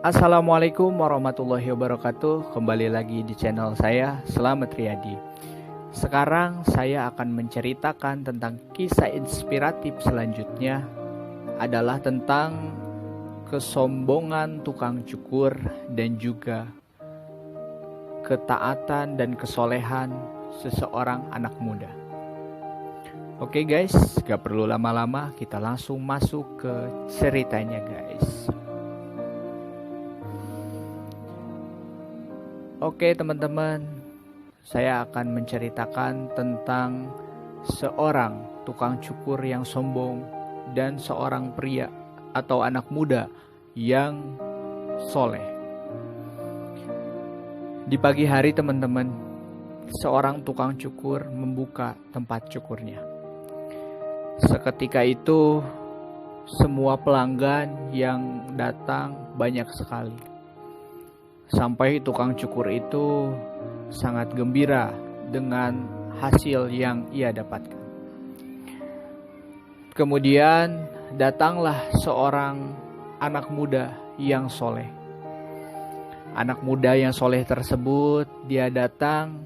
Assalamualaikum warahmatullahi wabarakatuh. Kembali lagi di channel saya, Slamet Riyadi. Sekarang saya akan menceritakan tentang kisah inspiratif selanjutnya adalah tentang kesombongan tukang cukur dan juga ketaatan dan kesolehan seseorang anak muda. Oke guys, gak perlu lama-lama, kita langsung masuk ke ceritanya guys. Oke teman-teman, saya akan menceritakan tentang seorang tukang cukur yang sombong dan seorang pria atau anak muda yang soleh. Di pagi hari teman-teman, seorang tukang cukur membuka tempat cukurnya. Seketika itu, semua pelanggan yang datang banyak sekali. Sampai tukang cukur itu sangat gembira dengan hasil yang ia dapatkan. Kemudian datanglah seorang anak muda yang soleh. Anak muda yang soleh tersebut, dia datang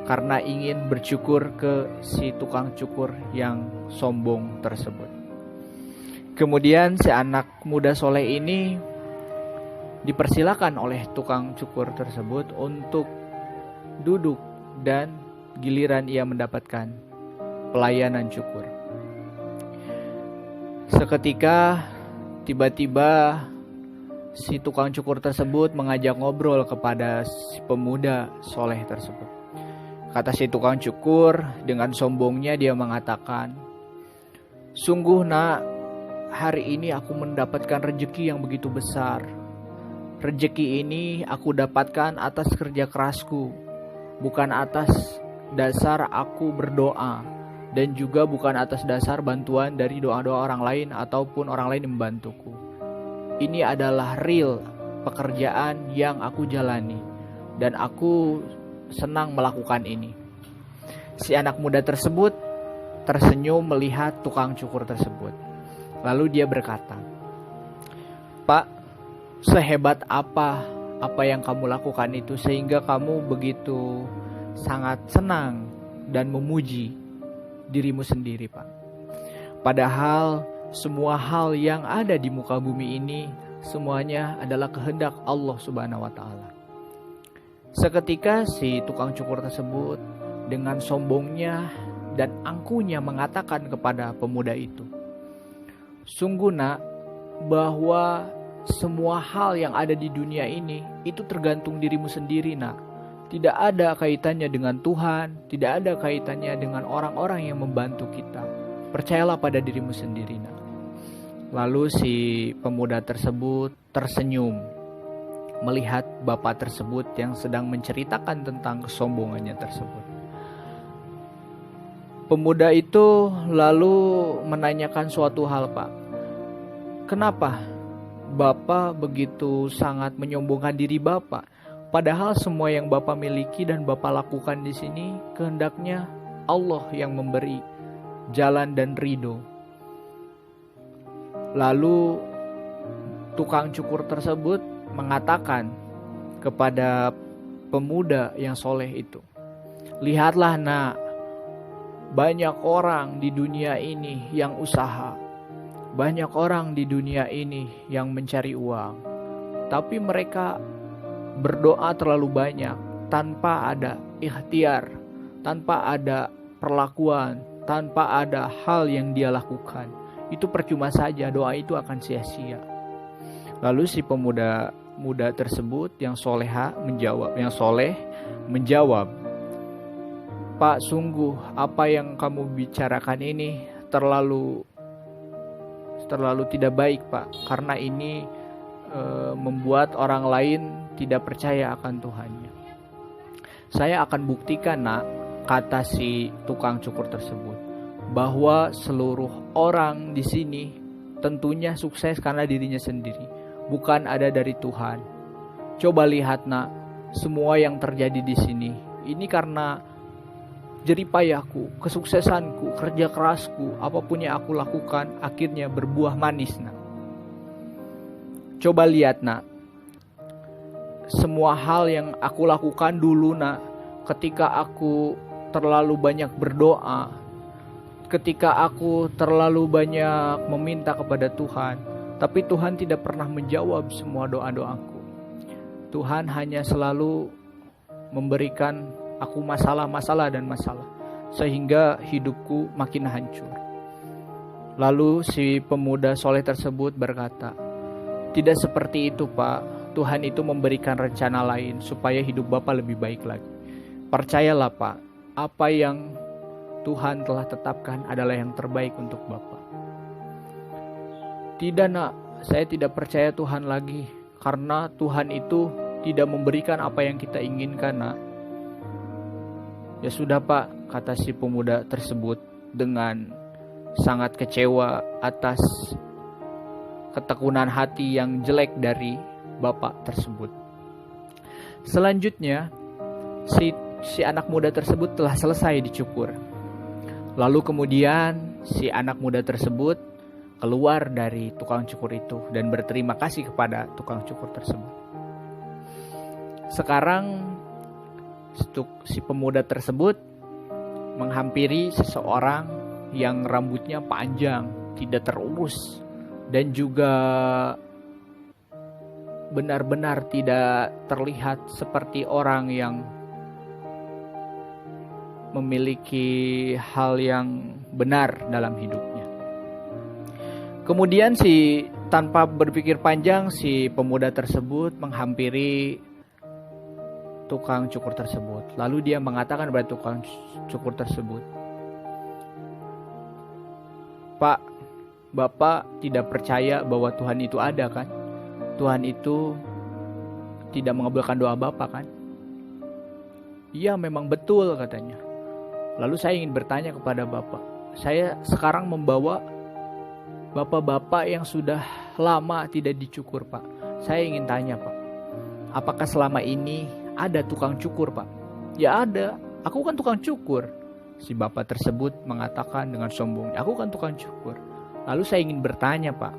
karena ingin bercukur ke si tukang cukur yang sombong tersebut. Kemudian si anak muda soleh ini dipersilakan oleh tukang cukur tersebut untuk duduk dan giliran ia mendapatkan pelayanan cukur. Seketika tiba-tiba si tukang cukur tersebut mengajak ngobrol kepada si pemuda soleh tersebut. Kata si tukang cukur dengan sombongnya dia mengatakan, "Sungguh nak, hari ini aku mendapatkan rezeki yang begitu besar. Rezeki ini aku dapatkan atas kerja kerasku, bukan atas dasar aku berdoa, dan juga bukan atas dasar bantuan dari doa-doa orang lain ataupun orang lain yang membantuku. Ini adalah real pekerjaan yang aku jalani, dan aku senang melakukan ini." Si anak muda tersebut tersenyum melihat tukang cukur tersebut. Lalu dia berkata, "Pak, sehebat apa yang kamu lakukan itu sehingga kamu begitu sangat senang dan memuji dirimu sendiri, Pak? Padahal semua hal yang ada di muka bumi ini semuanya adalah kehendak Allah Subhanahu wa taala." Seketika si tukang cukur tersebut dengan sombongnya dan angkuhnya mengatakan kepada pemuda itu, "Sungguh nak, bahwa semua hal yang ada di dunia ini itu tergantung dirimu sendiri nak. Tidak ada kaitannya dengan Tuhan, tidak ada kaitannya dengan orang-orang yang membantu kita. Percayalah pada dirimu sendiri nak." Lalu si pemuda tersebut tersenyum melihat bapak tersebut yang sedang menceritakan tentang kesombongannya tersebut. Pemuda itu lalu menanyakan suatu hal, "Pak, kenapa Bapak begitu sangat menyombongkan diri Bapak? Padahal semua yang Bapak miliki dan Bapak lakukan di sini kehendaknya Allah yang memberi jalan dan ridho." Lalu tukang cukur tersebut mengatakan kepada pemuda yang soleh itu, "Lihatlah nak, banyak orang di dunia ini yang usaha. Banyak orang di dunia ini yang mencari uang, tapi mereka berdoa terlalu banyak tanpa ada ikhtiar, tanpa ada perlakuan, tanpa ada hal yang dia lakukan. Itu percuma saja, doa itu akan sia-sia." Lalu si pemuda tersebut yang soleh menjawab, "Pak, sungguh apa yang kamu bicarakan ini terlalu tidak baik Pak, karena ini membuat orang lain tidak percaya akan Tuhannya." "Saya akan buktikan nak," kata si tukang cukur tersebut, "bahwa seluruh orang di sini tentunya sukses karena dirinya sendiri, bukan ada dari Tuhan. Coba lihat nak, semua yang terjadi di sini ini karena jeripayahku, kesuksesanku, kerja kerasku, apapun yang aku lakukan akhirnya berbuah manis nak. Coba lihat nak, semua hal yang aku lakukan dulu nak, ketika aku terlalu banyak berdoa, ketika aku terlalu banyak meminta kepada Tuhan, tapi Tuhan tidak pernah menjawab semua doa-doaku. Tuhan hanya selalu memberikan aku masalah dan masalah, sehingga hidupku makin hancur. Lalu si pemuda soleh tersebut berkata, tidak seperti itu Pak, Tuhan itu memberikan rencana lain supaya hidup Bapak lebih baik lagi. Percayalah Pak, apa yang Tuhan telah tetapkan adalah yang terbaik untuk Bapak. Tidak nak, saya tidak percaya Tuhan lagi, karena Tuhan itu tidak memberikan apa yang kita inginkan nak. Ya sudah Pak, kata si pemuda tersebut dengan sangat kecewa atas ketekunan hati yang jelek dari bapak tersebut. Selanjutnya, si anak muda tersebut telah selesai dicukur. Lalu kemudian si anak muda tersebut keluar dari tukang cukur itu dan berterima kasih kepada tukang cukur tersebut. Sekarang si pemuda tersebut menghampiri seseorang yang rambutnya panjang, tidak terurus, dan juga benar-benar tidak terlihat seperti orang yang memiliki hal yang benar dalam hidupnya. Kemudian tanpa berpikir panjang, si pemuda tersebut menghampiri tukang cukur tersebut. Lalu dia mengatakan kepada tukang cukur tersebut, Pak, Bapak tidak percaya bahwa Tuhan itu ada kan? Tuhan itu tidak mengabulkan doa Bapak kan? Iya memang betul katanya. Lalu saya ingin bertanya kepada Bapak. Saya sekarang membawa bapak-bapak yang sudah lama tidak dicukur Pak. Saya ingin tanya Pak, apakah selama ini ada tukang cukur Pak? Ya ada, aku kan tukang cukur. Si bapak tersebut mengatakan dengan sombong, aku kan tukang cukur. Lalu saya ingin bertanya Pak,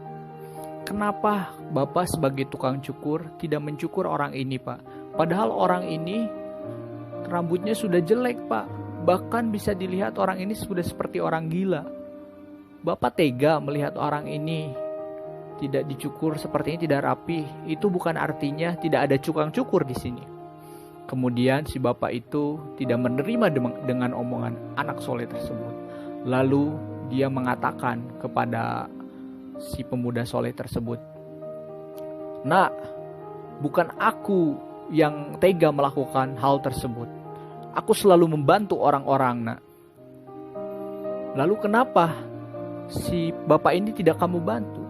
kenapa Bapak sebagai tukang cukur tidak mencukur orang ini Pak? Padahal orang ini rambutnya sudah jelek Pak. Bahkan bisa dilihat orang ini sudah seperti orang gila. Bapak tega melihat orang ini tidak dicukur seperti ini, tidak rapi. Itu bukan artinya tidak ada tukang cukur di sini. Kemudian si bapak itu tidak menerima dengan omongan anak soleh tersebut. Lalu dia mengatakan kepada si pemuda soleh tersebut, Nak, bukan aku yang tega melakukan hal tersebut. Aku selalu membantu orang-orang nak. Lalu kenapa si bapak ini tidak kamu bantu?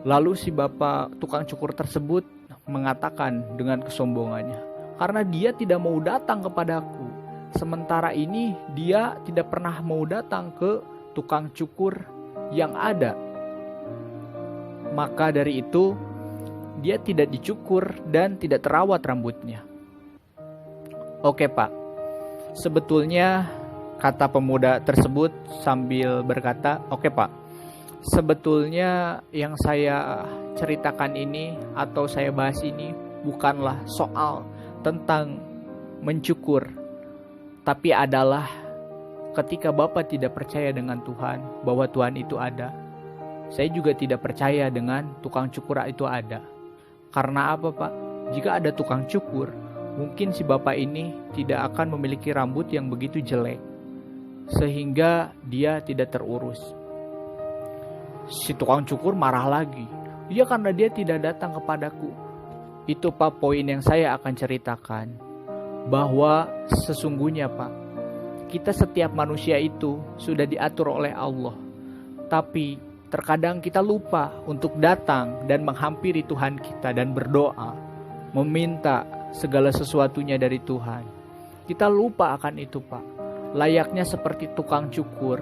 Lalu si bapak tukang cukur tersebut mengatakan dengan kesombongannya, karena dia tidak mau datang kepadaku. Sementara ini dia tidak pernah mau datang ke tukang cukur yang ada. Maka dari itu dia tidak dicukur dan tidak terawat rambutnya. Oke Pak, sebetulnya kata pemuda tersebut sambil berkata, oke Pak, sebetulnya yang saya ceritakan ini atau saya bahas ini bukanlah soal tentang mencukur, tapi adalah ketika Bapak tidak percaya dengan Tuhan, bahwa Tuhan itu ada. Saya juga tidak percaya dengan tukang cukur itu ada. Karena apa Pak? Jika ada tukang cukur, mungkin si bapak ini tidak akan memiliki rambut yang begitu jelek, sehingga dia tidak terurus. Si tukang cukur marah lagi. Ya karena dia tidak datang kepadaku. Itu Pak poin yang saya akan ceritakan. Bahwa sesungguhnya Pak, kita setiap manusia itu sudah diatur oleh Allah. Tapi terkadang kita lupa untuk datang dan menghampiri Tuhan kita dan berdoa, meminta segala sesuatunya dari Tuhan. Kita lupa akan itu Pak. Layaknya seperti tukang cukur,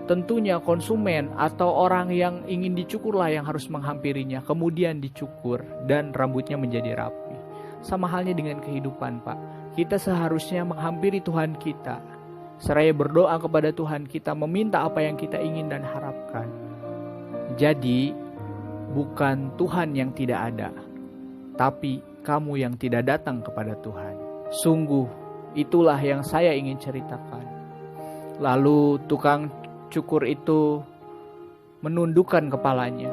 tentunya konsumen atau orang yang ingin dicukurlah yang harus menghampirinya, kemudian dicukur dan rambutnya menjadi rapi. Sama halnya dengan kehidupan Pak. Kita seharusnya menghampiri Tuhan kita, seraya berdoa kepada Tuhan kita, meminta apa yang kita ingin dan harapkan. Jadi bukan Tuhan yang tidak ada, tapi kamu yang tidak datang kepada Tuhan. Sungguh, itulah yang saya ingin ceritakan. Lalu tukang cukur itu menundukkan kepalanya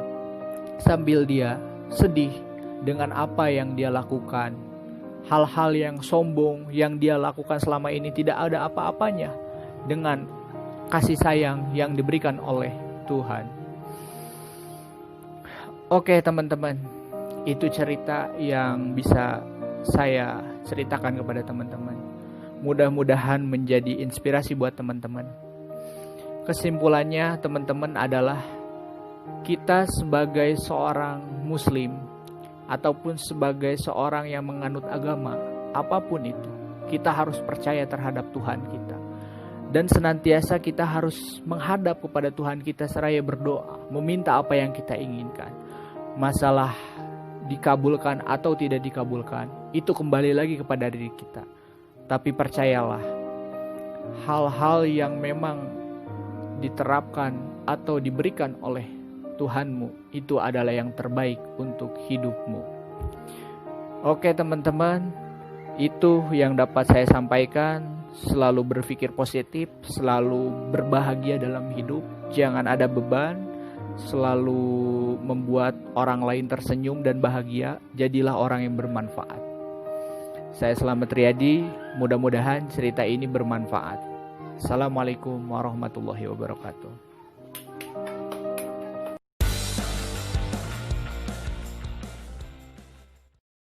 sambil dia sedih dengan apa yang dia lakukan. Hal-hal yang sombong yang dia lakukan selama ini tidak ada apa-apanya dengan kasih sayang yang diberikan oleh Tuhan. Oke teman-teman, itu cerita yang bisa saya ceritakan kepada teman-teman. Mudah-mudahan menjadi inspirasi buat teman-teman. Kesimpulannya teman-teman adalah kita sebagai seorang muslim ataupun sebagai seorang yang menganut agama, apapun itu, kita harus percaya terhadap Tuhan kita. Dan senantiasa kita harus menghadap kepada Tuhan kita seraya berdoa, meminta apa yang kita inginkan. Masalah dikabulkan atau tidak dikabulkan, itu kembali lagi kepada diri kita. Tapi percayalah, hal-hal yang memang diterapkan atau diberikan oleh Tuhanmu itu adalah yang terbaik untuk hidupmu. Oke teman-teman, itu yang dapat saya sampaikan. Selalu berpikir positif, selalu berbahagia dalam hidup, jangan ada beban, selalu membuat orang lain tersenyum dan bahagia, jadilah orang yang bermanfaat. Saya Slamet Riyadi, mudah-mudahan cerita ini bermanfaat. Assalamualaikum warahmatullahi wabarakatuh.